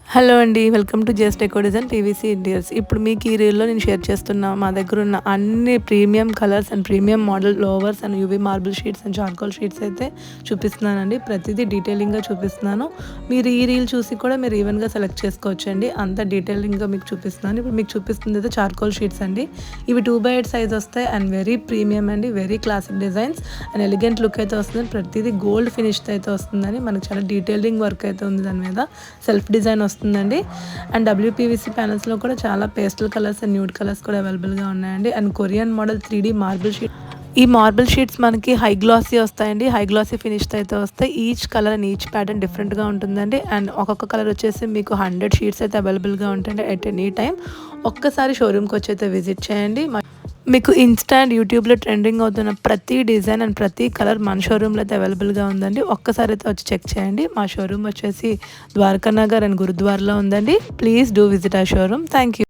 Hello అండి. Welcome to just deco design PVC interiors. ఇప్పుడు మీకు ఈ రీల్‌లో నేను షేర్ చేస్తున్న మా దగ్గర ఉన్న అన్ని premium colours and premium model louvres and UV marble sheets and charcoal sheets అయితే చూపిస్తున్నానండి. ప్రతిదీ డీటెయిలింగ్‌గా చూపిస్తున్నాను. మీరు ఈ రీల్ చూసి కూడా మీరు ఈవెన్‌గా సెలెక్ట్ చేసుకోవచ్చండి. అంత డీటెయిలింగ్‌గా మీకు చూపిస్తున్నాను. ఇప్పుడు మీకు చూపిస్తుంది అయితే చార్కోల్ షీట్స్ అండి. ఇవి 2/8 సైజ్ వస్తాయి అండ్ వెరీ ప్రీమియం అండి. Very classic designs and elegant look అయితే వస్తుంది. ప్రతిదీ గోల్డ్ ఫినిష్‌తో అయితే వస్తుందని మనకు చాలా డీటెయిలింగ్ వర్క్ అయితే ఉంది దాని మీద. సెల్ఫ్ డిజైన్ వస్తుందండి. అండ్ డబ్ల్యూపీవీసీ ప్యానల్స్లో కూడా చాలా pastel colours and nude colours కూడా అవైలబుల్గా ఉన్నాయండి. And Korean model 3D marble sheet. ఈ మార్బుల్ షీట్స్ మనకి హై గ్లాసీ వస్తాయండి. హై గ్లాసీ ఫినిష్తో అయితే వస్తాయి. Each colour and each pattern డిఫరెంట్గా ఉంటుందండి. అండ్ ఒక్కొక్క కలర్ వచ్చేసి మీకు 100 షీట్స్ అయితే అవైలబుల్గా ఉంటాయండి ఎట్ ఎనీ టైం. ఒక్కసారి షోరూమ్కి వచ్చి అయితే విజిట్ చేయండి. మీకు ఇన్స్టా అండ్ యూట్యూబ్లో ట్రెండింగ్ అవుతున్న ప్రతి డిజైన్ అండ్ ప్రతి కలర్ మన షోరూంలో అయితే అవైలబుల్గా ఉందండి. ఒక్కసారి అయితే వచ్చి చెక్ చేయండి. మా షోరూమ్ వచ్చేసి ద్వారకా నగర్ అండ్ గురుద్వారాలో ఉందండి. ప్లీజ్ డూ విజిట్ ఆ షోరూమ్. Thank you.